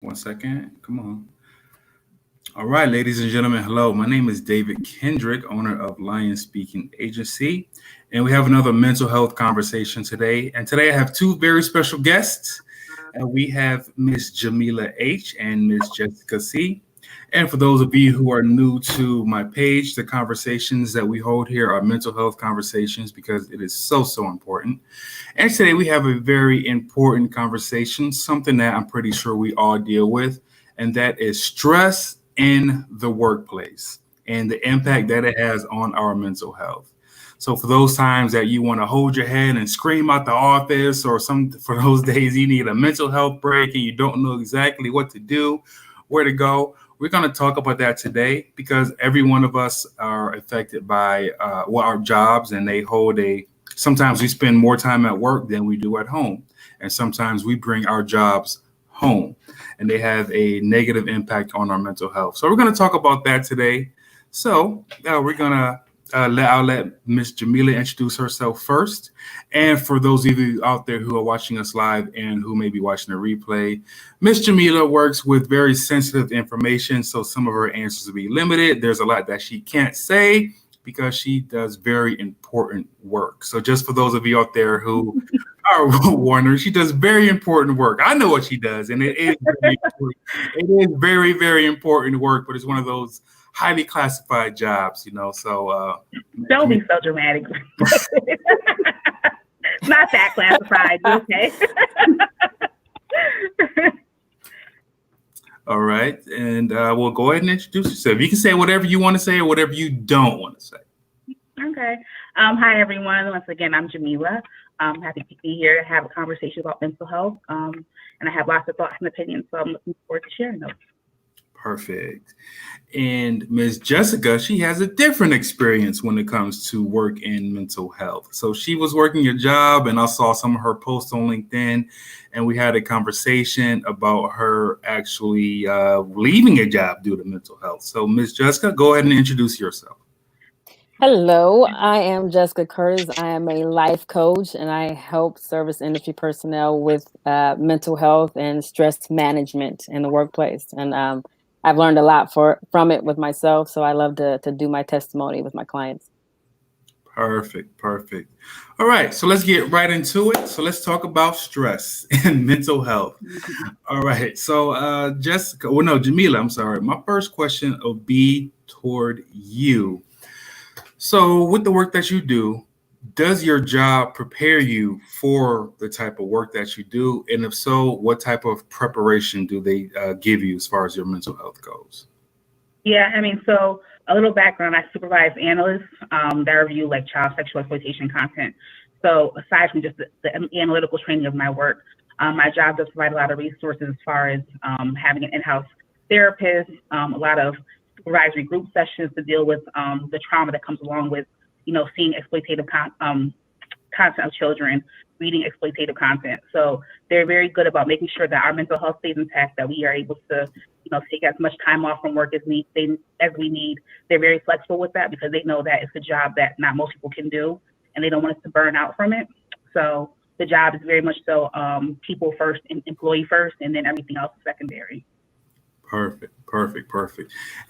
One second. Come on. All right, ladies and gentlemen, hello. My name is David Kendrick, owner of Lion Speaking Agency, and we have another mental health conversation today. And today I have two very special guests. We have Miss Jamila H. and Miss Jessica C. And for those of you who are new to my page, the conversations that we hold here are mental health conversations because it is so important. And today we have a very important conversation, something that I'm pretty sure we all deal with, and that is stress in the workplace and the impact that it has on our mental health. So for those times that you want to hold your head and scream out the office, or some for those days you need a mental health break and you don't know exactly what to do, where to go, we're going to talk about that today because every one of us are affected by our jobs, and they hold a sometimes we spend more time at work than we do at home. And sometimes we bring our jobs home and they have a negative impact on our mental health. So we're going to talk about that today. So we're going to I'll let Miss Jamila introduce herself first. And for those of you out there who are watching us live and who may be watching the replay, Miss Jamila works with very sensitive information. So some of her answers will be limited. There's a lot that she can't say because she does very important work. So just for those of you out there who are wondering, she does very important work. I know what she does, and it is very important work, but it's one of those highly classified jobs, you know. So don't be so dramatic. Not that classified, okay? All right, and we'll go ahead and introduce yourself. You can say whatever you want to say or whatever you don't want to say. Okay. Hi, everyone. Once again, I'm Jamila. I'm happy to be here to have a conversation about mental health. And I have lots of thoughts and opinions, so I'm looking forward to sharing those. Perfect. And Ms. Jessica, she has a different experience when it comes to work in mental health. So she was working a job, and I saw some of her posts on LinkedIn, and we had a conversation about her actually leaving a job due to mental health. So Ms. Jessica, go ahead and introduce yourself. Hello, I am Jessica Curtis. I am a life coach, and I help service industry personnel with mental health and stress management in the workplace. And I've learned a lot from it with myself, so I love to do my testimony with my clients. Perfect. All right, so let's get right into it. So let's talk about stress and mental health. All right, so Jessica, well, no, Jamila, I'm sorry. My first question will be toward you. So, with the work that you do, does your job prepare you for the type of work that you do? And if so, what type of preparation do they give you as far as your mental health goes? Yeah, I mean, so a little background, I supervise analysts that review like child sexual exploitation content. So aside from just the analytical training of my work, my job does provide a lot of resources as far as having an in-house therapist, a lot of supervisory group sessions to deal with the trauma that comes along with, seeing exploitative content of children, reading exploitative content. So they're very good about making sure that our mental health stays intact, that we are able to, take as much time off from work as we need. They're very flexible with that because they know that it's a job that not most people can do, and they don't want us to burn out from it. So the job is very much so people first, employee first, and then everything else is secondary. Perfect.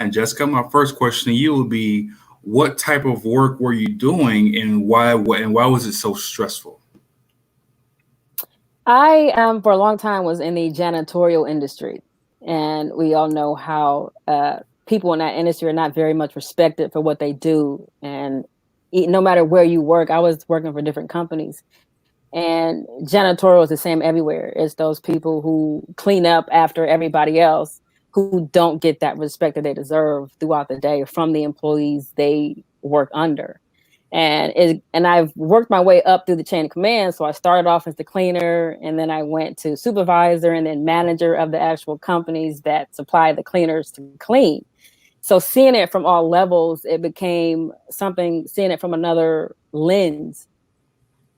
And Jessica, my first question to you would be, what type of work were you doing, and why was it so stressful? I, for a long time, was in the janitorial industry, and we all know how people in that industry are not very much respected for what they do. And no matter where you work, I was working for different companies, and janitorial is the same everywhere. It's those people who clean up after everybody else who don't get that respect that they deserve throughout the day from the employees they work under. And I've worked my way up through the chain of command. So I started off as the cleaner, and then I went to supervisor and then manager of the actual companies that supply the cleaners to clean. So seeing it from all levels, it became something, seeing it from another lens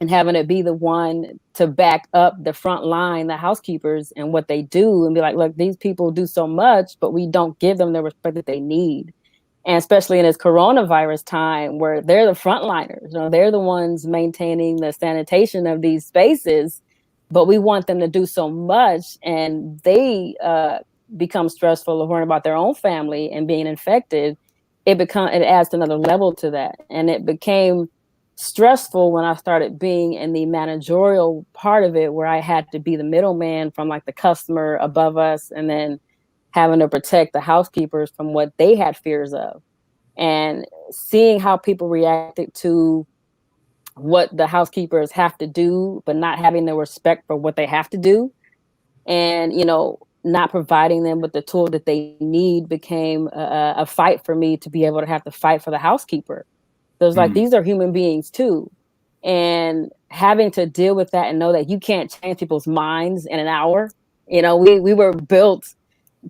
and having it be the one to back up the front line, the housekeepers, and what they do, and be like, look, these people do so much, but we don't give them the respect that they need. And especially in this coronavirus time where they're the frontliners, they're the ones maintaining the sanitation of these spaces. but we want them to do so much, and they become stressful of worrying about their own family and being infected. It adds another level to that, and it became stressful when I started being in the managerial part of it, where I had to be the middleman from like the customer above us, and then having to protect the housekeepers from what they had fears of, and seeing how people reacted to what the housekeepers have to do, but not having the respect for what they have to do. And, not providing them with the tool that they need became a fight for me to be able to have to fight for the housekeeper. So it's like, these are human beings too. And having to deal with that and know that you can't change people's minds in an hour. We were built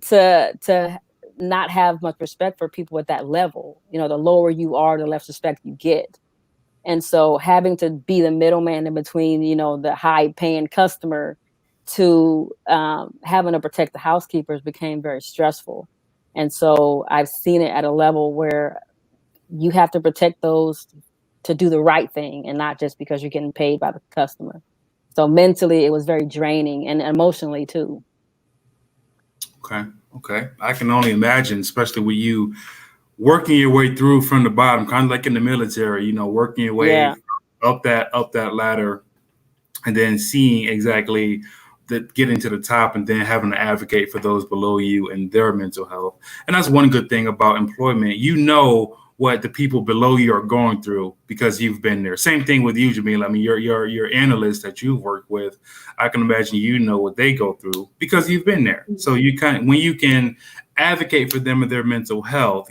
to not have much respect for people at that level. The lower you are, the less respect you get. And so having to be the middleman in between, the high paying customer to having to protect the housekeepers became very stressful. And so I've seen it at a level where you have to protect those to do the right thing, and not just because you're getting paid by the customer. So mentally, it was very draining, and emotionally too. Okay. I can only imagine, especially with you working your way through from the bottom, kind of like in the military, working your way up that ladder, and then seeing exactly getting to the top, and then having to advocate for those below you and their mental health. And that's one good thing about employment. What the people below you are going through because you've been there. Same thing with you, Jamila. I mean, your analysts that you've worked with, I can imagine what they go through because you've been there. So when you can advocate for them and their mental health,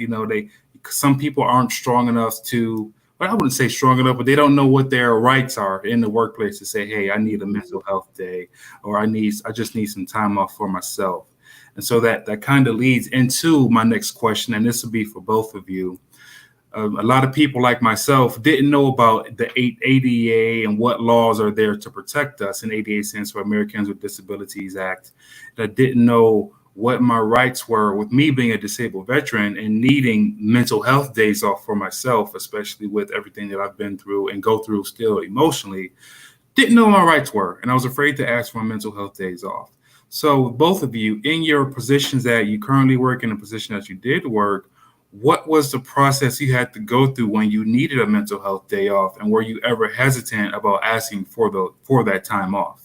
some people aren't strong enough to, but I wouldn't say strong enough, but they don't know what their rights are in the workplace to say, hey, I need a mental health day, or I just need some time off for myself. And so that kind of leads into my next question, and this will be for both of you. A lot of people like myself didn't know about the ADA and what laws are there to protect us. And ADA stands for Americans with Disabilities Act. That didn't know what my rights were with me being a disabled veteran and needing mental health days off for myself, especially with everything that I've been through and go through still emotionally. Didn't know my rights were, and I was afraid to ask for my mental health days off. So both of you, in your positions that you currently work, in a position that you did work, what was the process you had to go through when you needed a mental health day off, and were you ever hesitant about asking for that time off?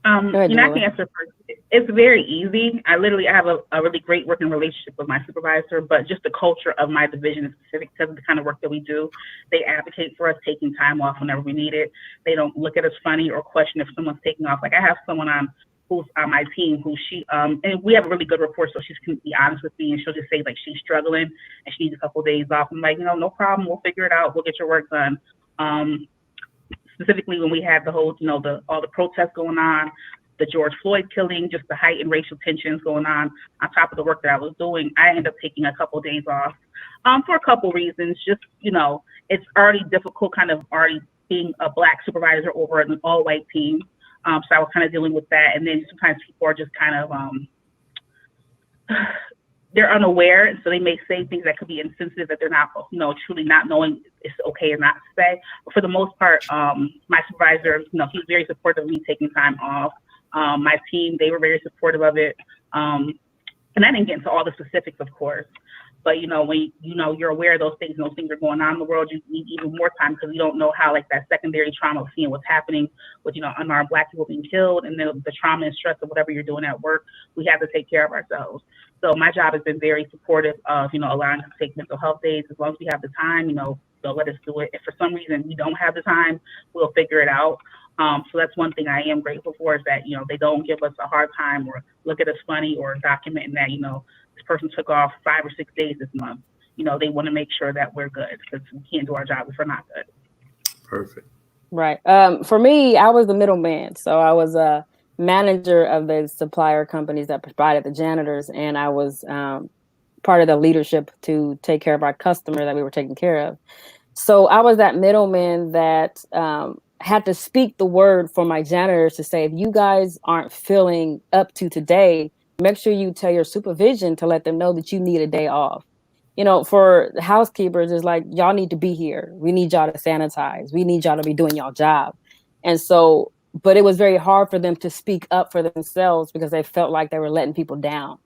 I can answer first. It's very easy. I have a really great working relationship with my supervisor, but just the culture of my division is specific to the kind of work that we do. They advocate for us taking time off whenever we need it. They don't look at us funny or question if someone's taking off. Like, I have someone on who's on my team who and we have a really good rapport, so she can be honest with me, and she'll just say like she's struggling and she needs a couple of days off. I'm like, no problem, we'll figure it out, we'll get your work done. Specifically when we had the whole, all the protests going on, the George Floyd killing, just the heightened racial tensions going on top of the work that I was doing, I ended up taking a couple of days off for a couple reasons. Just, it's already difficult kind of already being a Black supervisor over an all-white team. So I was kind of dealing with that. And then sometimes people are just kind of, they're unaware. And so they may say things that could be insensitive that they're not, truly not knowing it's okay or not to say. But for the most part, my supervisor, he's very supportive of me taking time off. My team, they were very supportive of it. And I didn't get into all the specifics, of course. But, when you're aware of those things and those things are going on in the world, you need even more time because you don't know how, like, that secondary trauma of seeing what's happening with, unarmed Black people being killed, and then the trauma and stress of whatever you're doing at work, we have to take care of ourselves. So my job has been very supportive of, allowing us to take mental health days as long as we have the time, they'll let us do it. If for some reason we don't have the time, we'll figure it out. So that's one thing I am grateful for, is that, they don't give us a hard time or look at us funny or documenting that, this person took off 5 or 6 days this month. They want to make sure that we're good, because we can't do our job if we're not good. Perfect. Right. For me, I was the middleman. So I was a manager of the supplier companies that provided the janitors, and I was part of the leadership to take care of our customer that we were taking care of. So I was that middleman that had to speak the word for my janitors to say, if you guys aren't feeling up to today, make sure you tell your supervision to let them know that you need a day off. For the housekeepers, it's like, y'all need to be here. We need y'all to sanitize. We need y'all to be doing y'all job. And so but it was very hard for them to speak up for themselves because they felt like they were letting people down.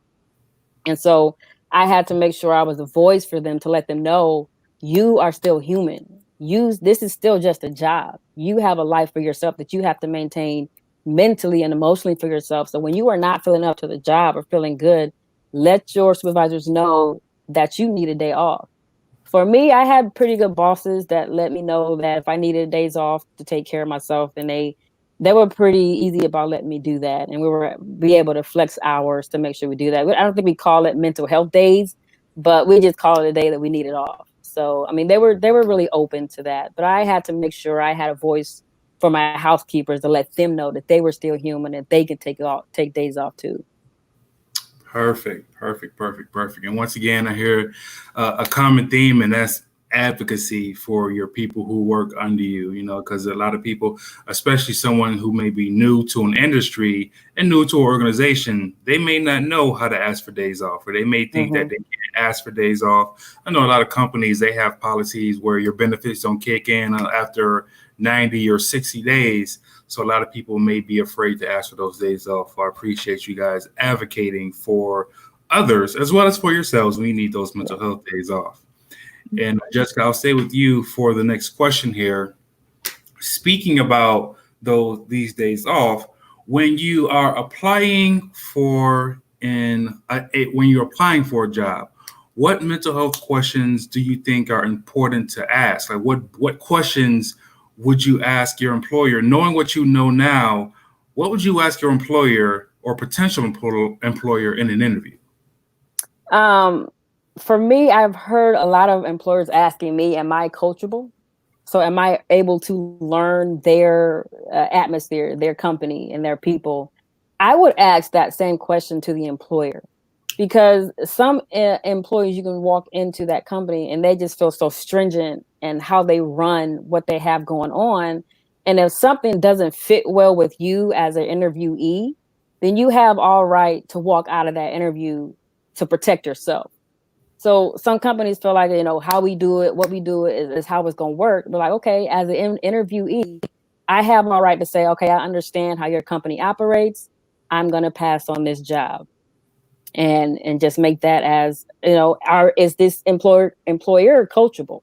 And so I had to make sure I was a voice for them to let them know you are still human. This is still just a job. You have a life for yourself that you have to maintain mentally and emotionally for yourself. So when you are not feeling up to the job or feeling good, let your supervisors know that you need a day off. For me, I had pretty good bosses that let me know that if I needed days off to take care of myself, and they were pretty easy about letting me do that, and we were be able to flex hours to make sure we do that. I don't think we call it mental health days, but we just call it a day that we needed off. So I mean, they were really open to that, but I had to make sure I had a voice for my housekeepers to let them know that they were still human and they could take days off too. Perfect, perfect, perfect, perfect. And once again, I hear a common theme, and that's advocacy for your people who work under you, because a lot of people, especially someone who may be new to an industry and new to an organization, they may not know how to ask for days off, or they may think that they can't ask for days off. I know a lot of companies, they have policies where your benefits don't kick in after 90 or 60 days. So a lot of people may be afraid to ask for those days off. I appreciate you guys advocating for others as well as for yourselves when you need those mental health days off. And Jessica, I'll stay with you for the next question here. Speaking about these days off, when you are applying for when you're applying for a job, what mental health questions do you think are important to ask? Like what questions would you ask your employer, knowing what you know now? What would you ask your employer or potential employer in an interview? For me, I've heard a lot of employers asking me, am I coachable? So am I able to learn their atmosphere, their company, and their people? I would ask that same question to the employer, because some employees, you can walk into that company and they just feel so stringent and how they run, what they have going on. And if something doesn't fit well with you as an interviewee, then you have all right to walk out of that interview to protect yourself. So some companies feel like, how we do it, what we do is how it's going to work. But like, okay, as an interviewee, I have my right to say, okay, I understand how your company operates. I'm going to pass on this job. And just make that as, is this employer coachable?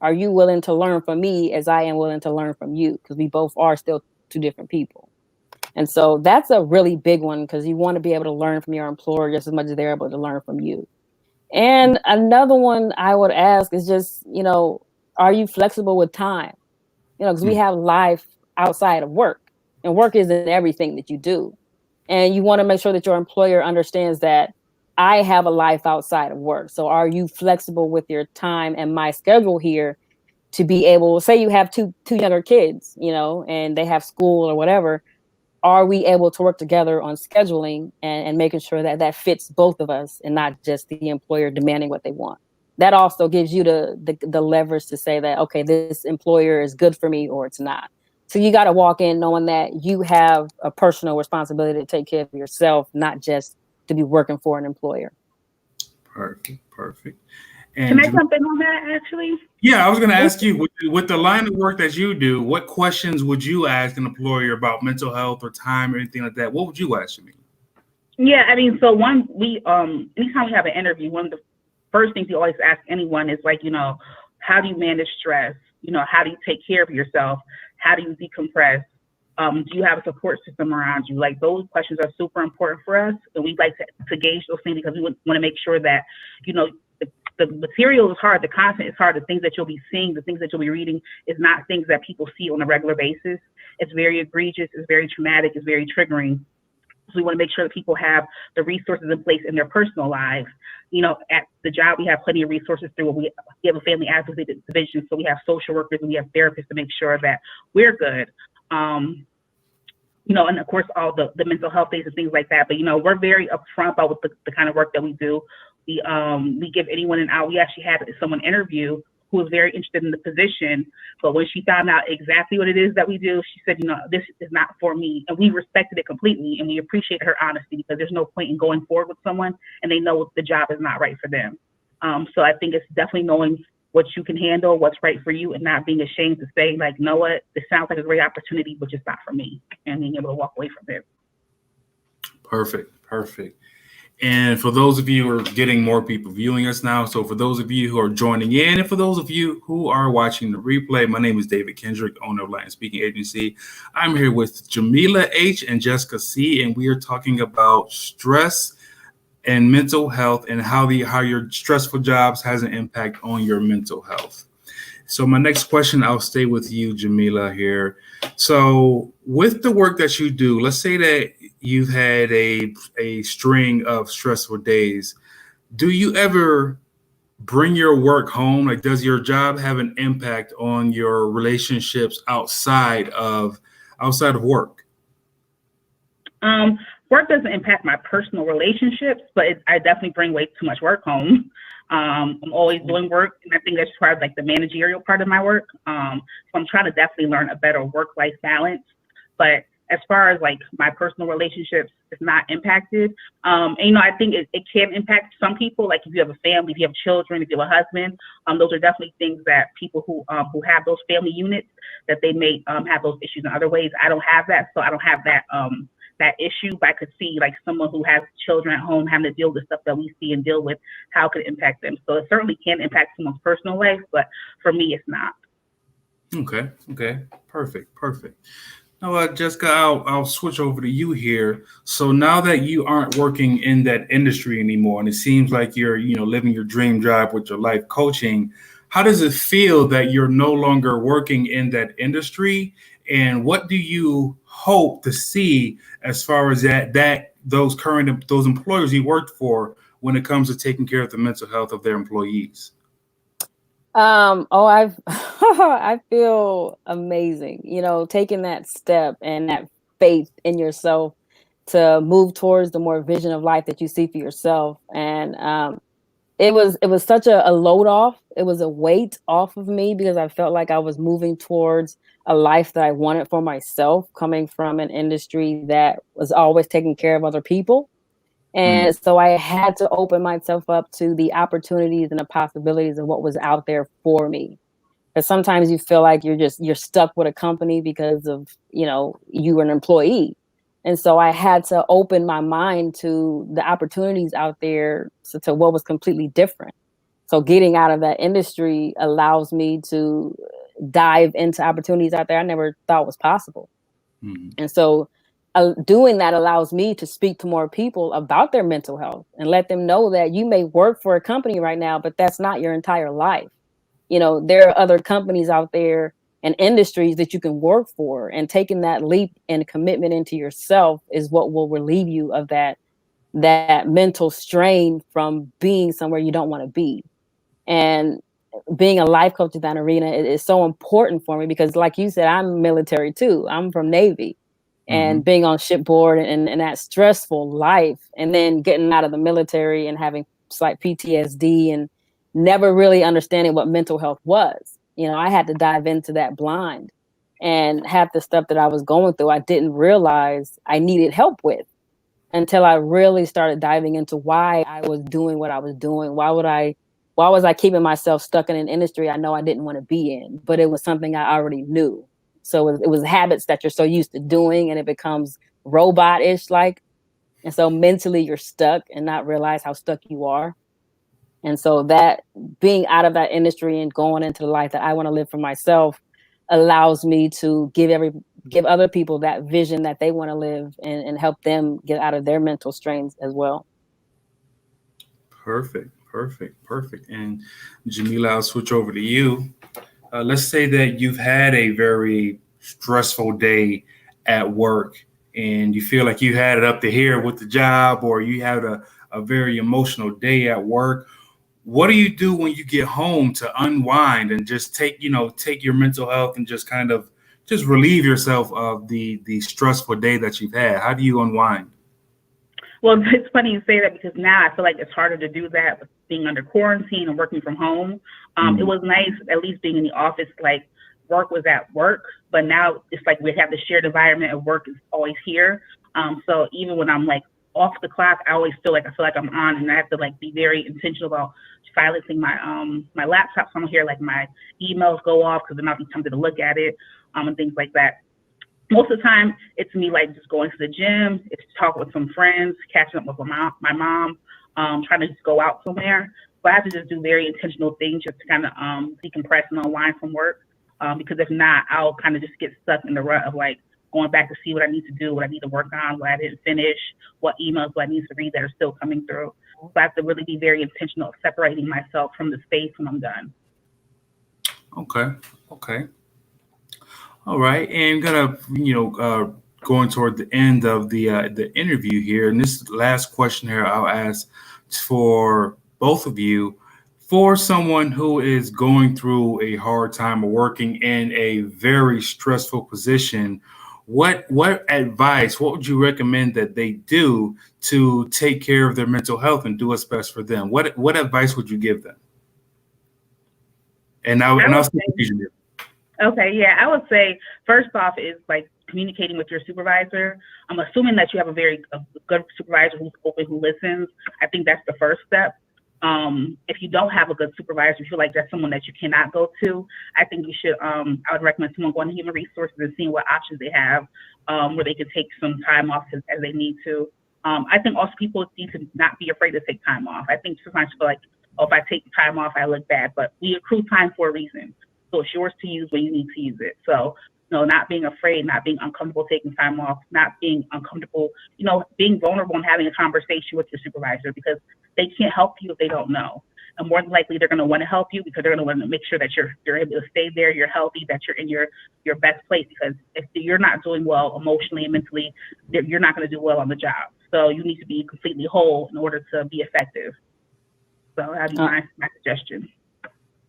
Are you willing to learn from me as I am willing to learn from you? Because we both are still two different people. And so that's a really big one, because you want to be able to learn from your employer just as much as they're able to learn from you. And another one I would ask is just, are you flexible with time? Because we have life outside of work, and work isn't everything that you do. And you want to make sure that your employer understands that I have a life outside of work. So are you flexible with your time and my schedule here to be able, say you have two younger kids, and they have school or whatever. Are we able to work together on scheduling and making sure that that fits both of us and not just the employer demanding what they want? That also gives you the leverage to say that, okay, this employer is good for me or it's not. So you got to walk in knowing that you have a personal responsibility to take care of yourself, not just to be working for an employer. Perfect. And can I jump in on that, actually? Yeah, I was going to ask you, with the line of work that you do, what questions would you ask an employer about mental health or time or anything like that? What would you ask me? Yeah, I mean, so anytime we have an interview, one of the first things you always ask anyone is like, how do you manage stress? How do you take care of yourself? How do you decompress? Do you have a support system around you? Like, those questions are super important for us, and we like to gauge those things because we want to make sure that, the material is hard, the content is hard, the things that you'll be seeing, the things that you'll be reading is not things that people see on a regular basis. It's very egregious, it's very traumatic, it's very triggering. So we want to make sure that people have the resources in place in their personal lives. At the job, we have plenty of resources through we have a family advocacy division, so we have social workers and we have therapists to make sure that we're good. And of course, all the mental health days and things like that. But, we're very upfront about the kind of work that we do. We give anyone an out. We actually had someone interview who was very interested in the position, but when she found out exactly what it is that we do, she said, this is not for me. And we respected it completely, and we appreciate her honesty, because there's no point in going forward with someone and they know the job is not right for them. So I think it's definitely knowing what you can handle, what's right for you, and not being ashamed to say, like, know what, this sounds like a great opportunity, but just not for me, and being able to walk away from it. Perfect. Perfect. And for those of you who are getting more people viewing us now, so for those of you who are joining in, and for those of you who are watching the replay, my name is David Kendrick, owner of Lion Speaking Agency. I'm here with Jamila H. and Jessica C., and we are talking about stress and mental health and how your stressful jobs has an impact on your mental health. So my next question, I'll stay with you, Jamila, here. So with the work that you do, let's say that you've had a string of stressful days. Do you ever bring your work home? Like, does your job have an impact on your relationships outside of work? Work doesn't impact my personal relationships, but I definitely bring way too much work home. I'm always doing work, and I think that's part of like the managerial part of my work. So I'm trying to definitely learn a better work-life balance. But as far as like my personal relationships, it's not impacted. And I think it can impact some people. Like if you have a family, if you have children, if you have a husband, those are definitely things that people who have those family units, that they may have those issues in other ways. I don't have that, so I don't have that issue, but I could see like someone who has children at home having to deal with the stuff that we see and deal with, how it could impact them. So it certainly can impact someone's personal life, but for me, it's not. Okay. Perfect. Now, Jessica, I'll switch over to you here. So now that you aren't working in that industry anymore, and it seems like you're, living your dream job with your life coaching, how does it feel that you're no longer working in that industry? And what do you hope to see as far as those employers you worked for when it comes to taking care of the mental health of their employees? I feel amazing, taking that step and that faith in yourself to move towards the more vision of life that you see for yourself. And it was such a load off. It was a weight off of me because I felt like I was moving towards a life that I wanted for myself, coming from an industry that was always taking care of other people. And so I had to open myself up to the opportunities and the possibilities of what was out there for me. Because sometimes you feel like you're stuck with a company because of, you were an employee. And so I had to open my mind to the opportunities out there, to what was completely different. So getting out of that industry allows me to dive into opportunities out there I never thought was possible. And so doing that allows me to speak to more people about their mental health and let them know that you may work for a company right now, but that's not your entire life. There are other companies out there and industries that you can work for, and taking that leap and commitment into yourself is what will relieve you of that mental strain from being somewhere you don't want to be. And being a life coach in that arena is so important for me because, like you said, I'm military too. I'm from Navy. And being on shipboard and that stressful life, and then getting out of the military and having slight PTSD and never really understanding what mental health was. I had to dive into that blind, and half the stuff that I was going through, I didn't realize I needed help with until I really started diving into why I was doing what I was doing. Why was I keeping myself stuck in an industry I know I didn't want to be in, but it was something I already knew. So it was habits that you're so used to doing, and it becomes robot-ish like. And so mentally you're stuck and not realize how stuck you are. And so that being out of that industry and going into the life that I want to live for myself allows me to give other people that vision that they want to live, and help them get out of their mental strains as well. Perfect. And Jamila, I'll switch over to you. Let's say that you've had a very stressful day at work and you feel like you had it up to here with the job, or you had a very emotional day at work. What do you do when you get home to unwind and just take your mental health and just kind of just relieve yourself of the stressful day that you've had? How do you unwind? Well, it's funny you say that because now I feel like it's harder to do that with being under quarantine and working from home. It was nice, at least being in the office, like work was at work, but now it's like we have the shared environment of work is always here. So even when I'm like off the clock, I always feel like I'm on, and I have to like be very intentional about silencing my laptop. So I don't hear like my emails go off because I'm not tempted to look at it, and things like that. Most of the time, it's me like just going to the gym, it's talking with some friends, catching up with my mom, trying to just go out somewhere. But I have to just do very intentional things just to kind of decompress and unwind from work. Because if not, I'll kind of just get stuck in the rut of like going back to see what I need to do, what I need to work on, what I didn't finish, what emails do I need to read that are still coming through. So I have to really be very intentional of separating myself from the space when I'm done. Okay. All right, and gonna going toward the end of the interview here, and this last question here I'll ask for both of you. For someone who is going through a hard time or working in a very stressful position, what advice, what would you recommend that they do to take care of their mental health and do what's best for them? What advice would you give them? And I'll say, okay, yeah, I would say first off is like communicating with your supervisor. I'm assuming that you have a good supervisor who's open, who listens. I think that's the first step. If you don't have a good supervisor, you feel like that's someone that you cannot go to, I think you should, I would recommend someone going to human resources and seeing what options they have, where they can take some time off as they need to. I think also people need to not be afraid to take time off. I think sometimes you feel like, oh, if I take time off, I look bad, but we accrue time for a reason. So it's yours to use when you need to use it. So, not being afraid, not being uncomfortable taking time off, not being uncomfortable, being vulnerable and having a conversation with your supervisor, because they can't help you if they don't know. And more than likely, they're going to want to help you because they're going to want to make sure that you're able to stay there, you're healthy, that you're in your best place. Because if you're not doing well emotionally and mentally, you're not going to do well on the job. So you need to be completely whole in order to be effective. So that'd be my suggestion.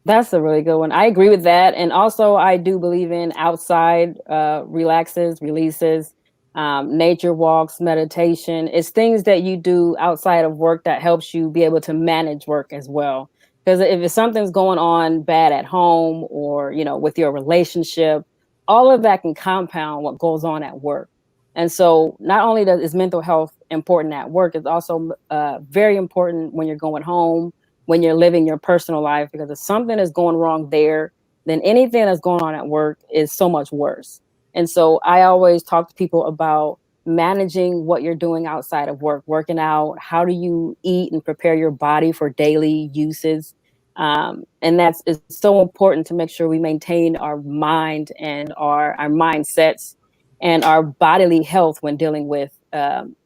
That's a really good one. I agree with that. And also, I do believe in outside releases, nature walks, meditation. It's things that you do outside of work that helps you be able to manage work as well. Because if something's going on bad at home or, with your relationship, all of that can compound what goes on at work. And so not only is mental health important at work, it's also very important when you're going home, when you're living your personal life, because if something is going wrong there, then anything that's going on at work is so much worse. And so I always talk to people about managing what you're doing outside of work, working out. How do you eat and prepare your body for daily uses? And it's so important to make sure we maintain our mind and our mindsets and our bodily health when dealing with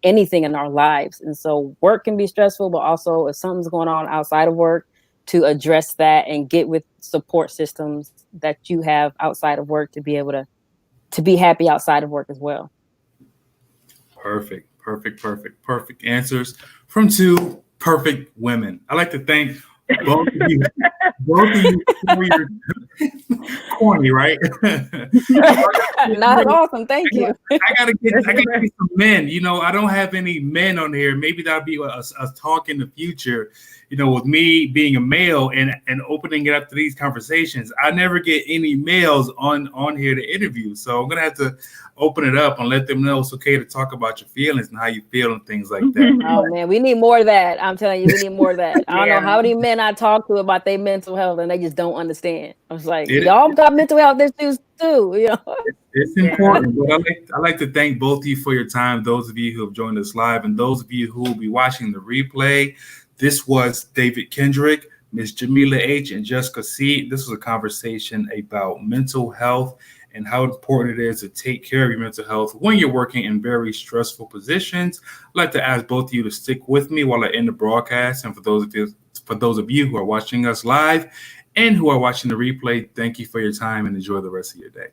anything in our lives. And so work can be stressful, but also if something's going on outside of work, to address that and get with support systems that you have outside of work to be able to be happy outside of work as well. Perfect answers from two perfect women. I'd like to thank both of you for your corny, right? Not awesome. Thank you. I gotta get some men. I don't have any men on here. Maybe that'll be a talk in the future. With me being a male and opening it up to these conversations, I never get any males on here to interview. So I'm gonna have to open it up and let them know it's okay to talk about your feelings and how you feel and things like that. Oh man, we need more of that. I'm telling you, we need more of that. I don't know how many men I talk to about their mental health and they just don't understand. I was like, y'all got mental health issues too. It's important. But I like to thank both of you for your time. Those of you who have joined us live and those of you who will be watching the replay. This was David Kendrick, Ms. Jamila H. and Jessica C. This was a conversation about mental health and how important it is to take care of your mental health when you're working in very stressful positions. I'd like to ask both of you to stick with me while I end the broadcast. And for those of you who are watching us live and who are watching the replay, thank you for your time and enjoy the rest of your day.